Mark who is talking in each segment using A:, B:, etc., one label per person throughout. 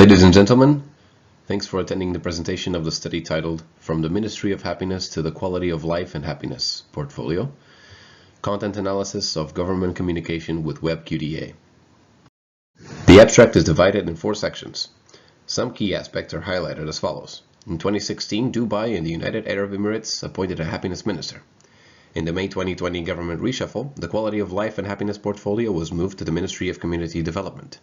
A: Ladies and gentlemen, thanks for attending the presentation of the study titled From the Ministry of Happiness to the Quality of Life and Happiness Portfolio, Content Analysis of Government Communication with WebQDA. The abstract is divided in 4 sections. Some key aspects are highlighted as follows. In 2016, Dubai and the United Arab Emirates appointed a happiness minister. In the May 2020 government reshuffle, the Quality of Life and Happiness Portfolio was moved to the Ministry of Community Development.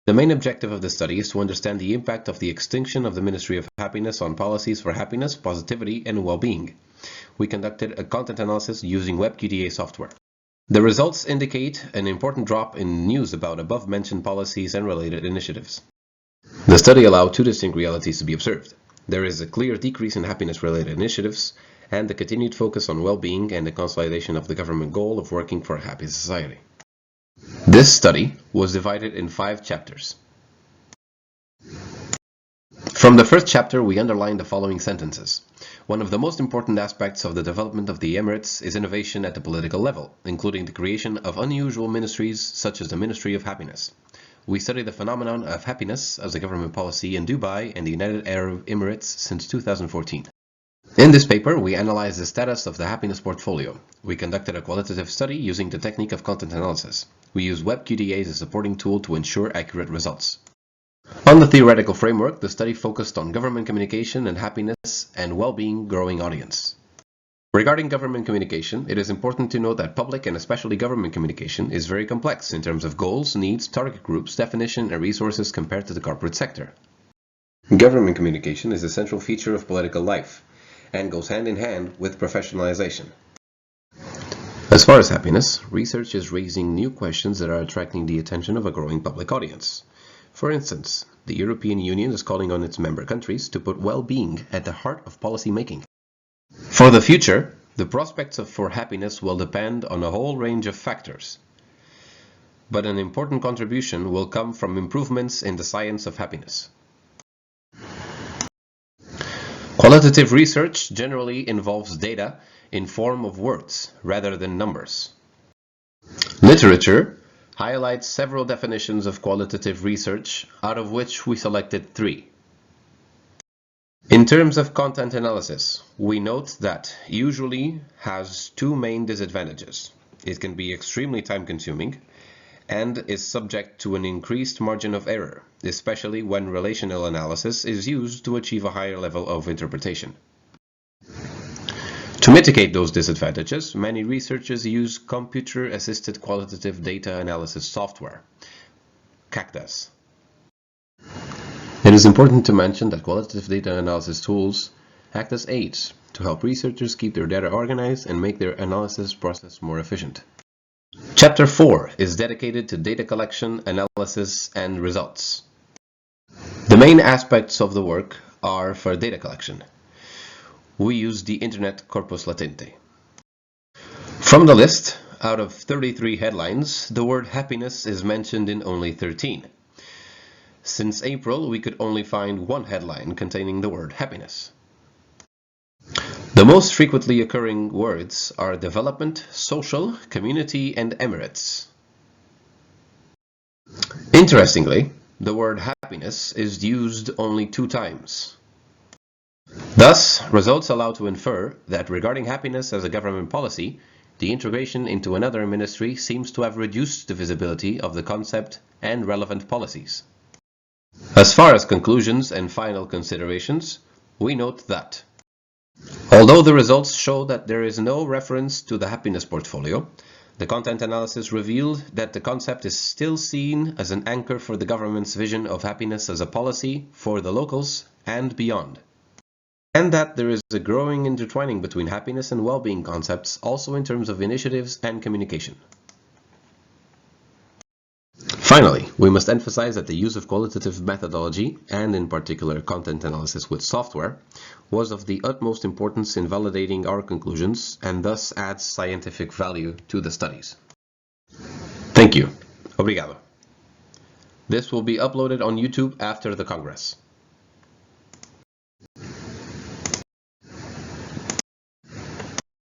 A: The main objective of the study is to understand the impact of the extinction of the Ministry of Happiness on policies for happiness, positivity, and well-being. We conducted a content analysis using WebQDA software. The results indicate an important drop in news about above-mentioned policies and related initiatives. The study allowed 2 distinct realities to be observed. There is a clear decrease in happiness-related initiatives and the continued focus on well-being and the consolidation of the government goal of working for a happy society. This study was divided in 5 chapters. From the first chapter, we underline the following sentences. One of the most important aspects of the development of the Emirates is innovation at the political level, including the creation of unusual ministries such as the Ministry of Happiness. We study the phenomenon of happiness as a government policy in Dubai and the United Arab Emirates since 2014. In this paper, we analyze the status of the happiness portfolio. We conducted a qualitative study using the technique of content analysis. We use WebQDA as a supporting tool to ensure accurate results. On the theoretical framework, the study focused on government communication and happiness and well-being growing audience. Regarding government communication, it is important to note that public and especially government communication is very complex in terms of goals, needs, target groups, definition, and resources compared to the corporate sector. Government communication is a central feature of political life and goes hand in hand with professionalization. As far as happiness, research is raising new questions that are attracting the attention of a growing public audience. For instance, the European Union is calling on its member countries to put well-being at the heart of policy making. For the future, the prospects for happiness will depend on a whole range of factors. But an important contribution will come from improvements in the science of happiness. Qualitative research generally involves data in form of words rather than numbers. Literature highlights several definitions of qualitative research, out of which we selected 3. In terms of content analysis, we note that usually has 2 main disadvantages. It can be extremely time-consuming and is subject to an increased margin of error, especially when relational analysis is used to achieve a higher level of interpretation. To mitigate those disadvantages, many researchers use computer-assisted qualitative data analysis software, CACDAS. It is important to mention that qualitative data analysis tools act as aids to help researchers keep their data organized and make their analysis process more efficient. Chapter 4 is dedicated to data collection, analysis, and results. The main aspects of the work are for data collection. We use the Internet Corpus Latente. From the list, out of 33 headlines, the word happiness is mentioned in only 13. Since April, we could only find 1 headline containing the word happiness. The most frequently occurring words are development, social, community, and Emirates. Interestingly, the word happiness is used only 2 times. Thus, results allow to infer that regarding happiness as a government policy, the integration into another ministry seems to have reduced the visibility of the concept and relevant policies. As far as conclusions and final considerations, we note that although the results show that there is no reference to the happiness portfolio, the content analysis revealed that the concept is still seen as an anchor for the government's vision of happiness as a policy for the locals and beyond, and that there is a growing intertwining between happiness and well-being concepts also in terms of initiatives and communication. Finally, we must emphasize that the use of qualitative methodology, and in particular content analysis with software, was of the utmost importance in validating our conclusions and thus adds scientific value to the studies. Thank you. Obrigado. This will be uploaded on YouTube after the Congress.